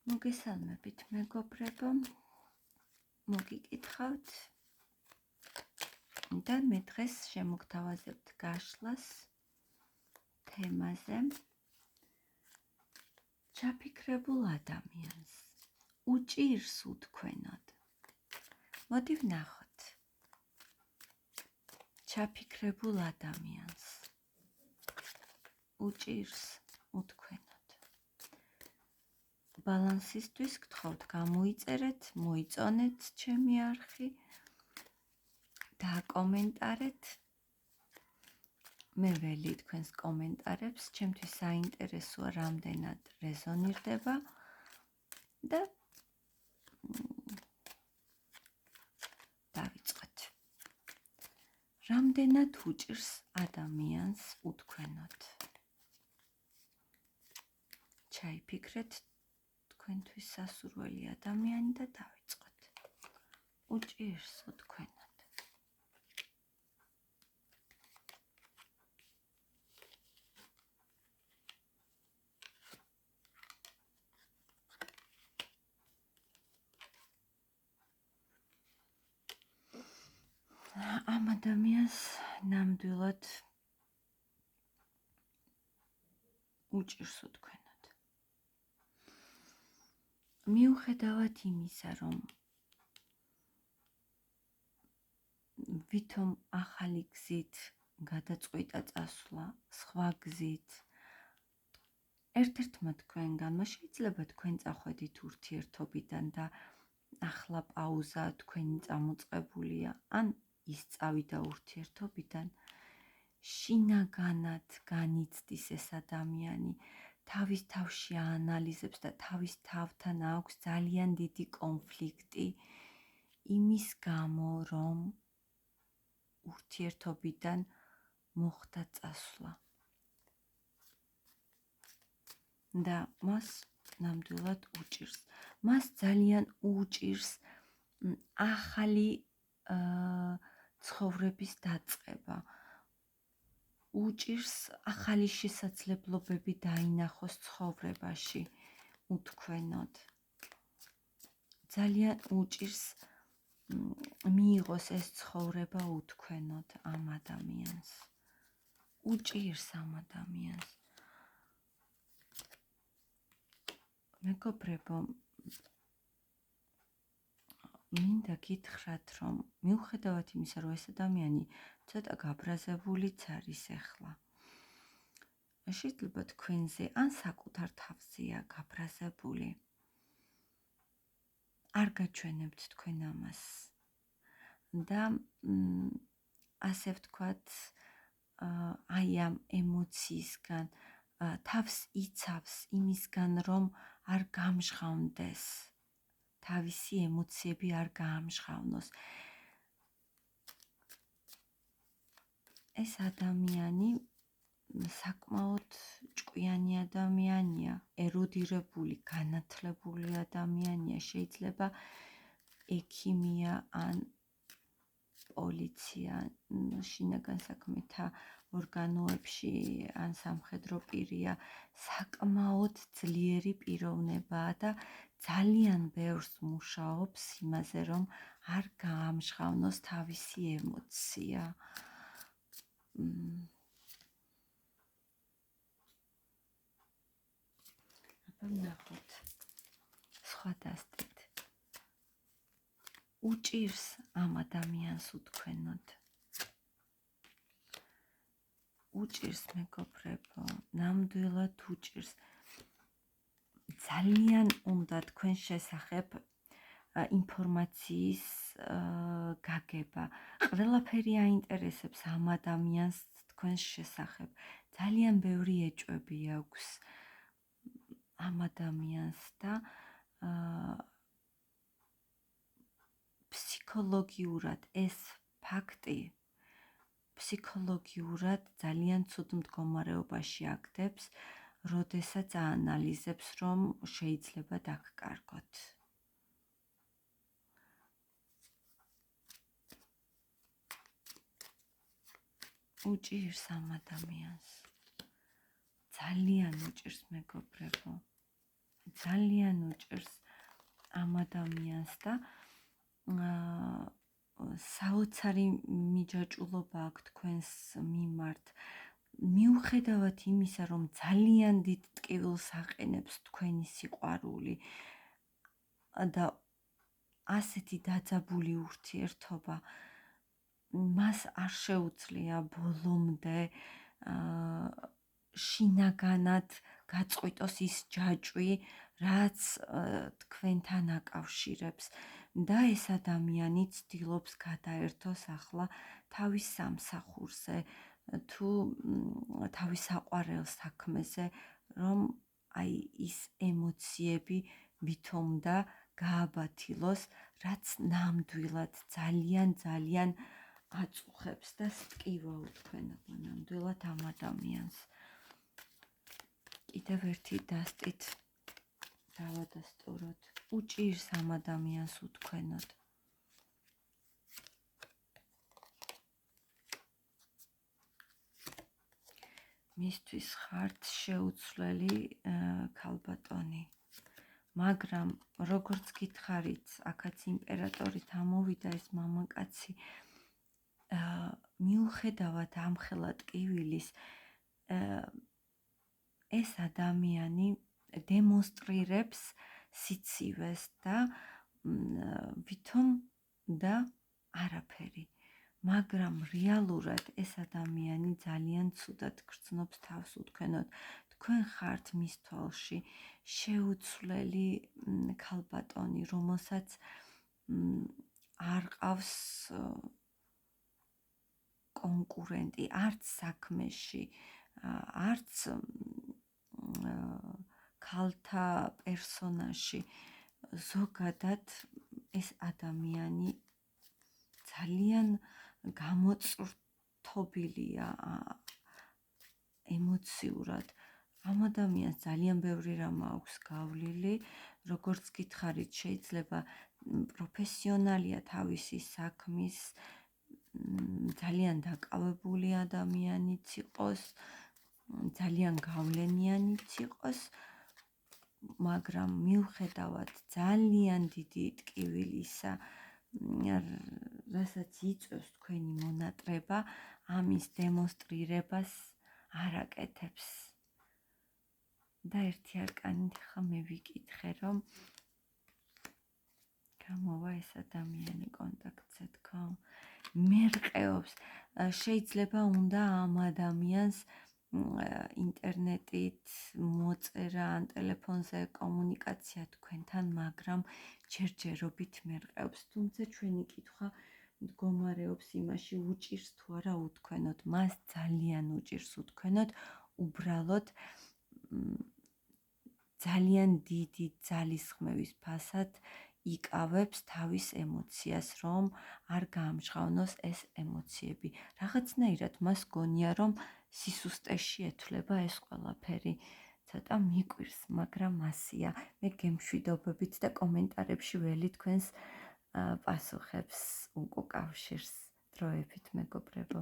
მოგესალმებით მეგობრებო, მოგიკითხავთ და მე დღეს შემოგთავაზებთ გაშლას თემაზე ჩაფიქრებულ ადამიანს უჭირს უთქვენოდ. მოდი ვნახოთ ჩაფიქრებულ ადამიანს უჭირს უთქვენოდ. ბალანსისთვის გთხოვთ გამოიწერეთ, მოიწონეთ ჩემი არხი და კომენტარეთ. მე ველი თქვენს კომენტარებს, ჩემთვის საინტერესოა რამდენად რეზონირდება და დავიწყოთ. რამდენად უჭირს ადამიანს უთქვენოდ. ჩაიფიქრეთ თქვენთვის სასურველი ადამიანი და დავიწყოთ. უჭირს უთქვენოდ. ამ ადამიანს ნამდვილად უჭირს უთქვენოდ. მიუხედავად იმისა, რომ ვითომ ახალი გზით გადაწყვიტა წასვლა, სხვა გზით, ერთ-ერთმა თქვენგანმა შეიძლება თქვენ წახვედით ურთიერთობიდან და ახლა პაუზა თქვენი წამოწყებულია, ან ის წავიდა ურთიერთობიდან, შინაგანად განიცდის ეს ადამიანი, თავის თავში აანალიზებს და თავის თავთან აქვს ძალიან დიდი კონფლიქტი იმის გამო, რომ ურთიერთობიდან მოხდა წასვლა. და მას ნამდვილად უჭირს. მას ძალიან უჭირს ახალი ცხოვრების დაწყება. უჭირს ახალი შესაძლებლობები დაინახოს ცხოვრებაში უთქვენოდ. ძალიან უჭირს მიიღოს ეს ცხოვრება უთქვენოდ ამ ადამიანს. უჭირს ამ ადამიანს. მეგობრებო, მინდა გითხრათ, რომ მიუხედავად იმისა, რომ ეს ადამიანი ცოტა გაბრაზებულიც არის ახლა, შეიძლება თქვენზე ან საკუთარ თავზეა გაბრაზებული. არ გაჩვენებთ თქვენ ამას. და ასე ვთქვათ, აი ამ ემოციისგან თავს იცავს იმისგან, რომ არ გამჟღავნდეს. თავისი ემოციები არ გაამჟღავნოს. ეს ადამიანი საკმაოდ ჭკვიანი ადამიანია, ერუდირებული, განათლებული ადამიანია, შეიძლება ექიმია ან პოლიცია, შინაგან საქმეთა ორგანოებში ან სამხედრო პირია, საკმაოდ ძლიერი პიროვნებაა და ძალიან ბევრს მუშაობს იმაზე, რომ არ გაამჟღავნოს თავისი ემოცია. ვნახოთ სხვა დასტით. უჭირს ამ ადამიანს უთქვენოდ. უჭირს მეგობრებო, ნამდვილად უჭირს. ძალიან უნდა თქვენ შესახებ ინფორმაციის გაგება. ყველაფერი აინტერესებს ამ ადამიანს თქვენს შესახებ. ძალიან ბევრი ეჭვები აქვს ამ ადამიანს და ფსიქოლოგიურად ეს ფაქტი ფსიქოლოგიურად ძალიან ცუდ მდგომარეობაში აგდებს, როდესაც აანალიზებს, რომ შეიძლება დაგკარგოთ. უჭირს ამ ადამიანს. ძალიან უჭირს მეგობრებო. ძალიან უჭირს ამ ადამიანს და საოცარი მიჯაჭვულობა აქვს თქვენს მიმართ. მიუხედავად იმისა, რომ ძალიან დიდ ტკივილს აყენებს თქვენი სიყვარული და ასეთი დაძაბული ურთიერთობა, მას არ შეუძლია ბოლომდე შინაგანად გაწყვიტოს ის ჯაჭვი, რაც თქვენთან აკავშირებს და ეს ადამიანი ცდილობს გადაერთოს ახლა თავის სამსახურზე თუ თავის საყვარელ საქმეზე, რომ აი ის ემოციები ვითომ და გააბათილოს, რაც ნამდვილად ძალიან აწუხებს და სტკივა უთქვენობა ნამდვილად ამ ადამიანს. კიდევ ერთი დასტით დავადასტუროთ. უჭირს ამ ადამიანს უთქვენოთ. მისთვის ხართ შეუცვლელი ქალბატონი. მაგრამ როგორც გითხარით, აქაც იმპერატორით ამოვიდა ეს მამაკაცი, მიუხედავად ამხელა ტკივილის, ეს ადამიანი დემონსტრირებს სიცივეს და ვითომ და არაფერი. მაგრამ რეალურად ეს ადამიანი ძალიან ცუდად გრძნობს თავს უთქვენოთ. თქვენ ხართ მის თვალში შეუცვლელი ქალბატონი, რომელსაც არ ყავს კონკურენტი არც საქმეში, არც ქალთა პერსონაჟში. ზოგადად ეს ადამიანი ძალიან გამოწვრთობილია ემოციურად. ამ ადამიანს ძალიან ბევრი რამ აქვს გავლილი, როგორც გითხარით, შეიძლება პროფესიონალია თავისი საქმის, ძალიან დაკავებული ადამიანიც იყოს, ძალიან გავლენიანიც იყოს, მაგრამ მიუხედავად ძალიან დიდი ტკივილისა, რასაც იწვევს თქვენი მონატრება, ამის დემონსტრირებას არ აკეთებს. და ერთი არკანი ხა მე ვიკითხე, რომ გამოვა ეს ადამიანი კონტაქტზე თქო. მერყეობს. შეიძლება უნდა ამ ადამიანს ინტერნეტით მოწერა ან ტელეფონზე კომუნიკაცია თქვენთან, მაგრამ ჯერჯერობით მერყეობს. თუმცა ჩვენი კითხვა მდგომარეობს იმაში, უჭირს თუ არა უთქვენოთ. მას ძალიან უჭირს უთქვენოთ, უბრალოდ ძალიან დიდი ძალისხმევის ფასად იკავებს თავის ემოციას, რომ არ გაამჟღავნოს ეს ემოციები. რაღაცნაირად მას გონია, რომ სისუსტეში ეთვლება ეს ყველაფერი. ცოტა მიკვირს, მაგრამ ასია. მე გემშვიდობებით და კომენტარებში ველი თქვენს პასუხებს უკავშირს. დროებით მეგობრებო.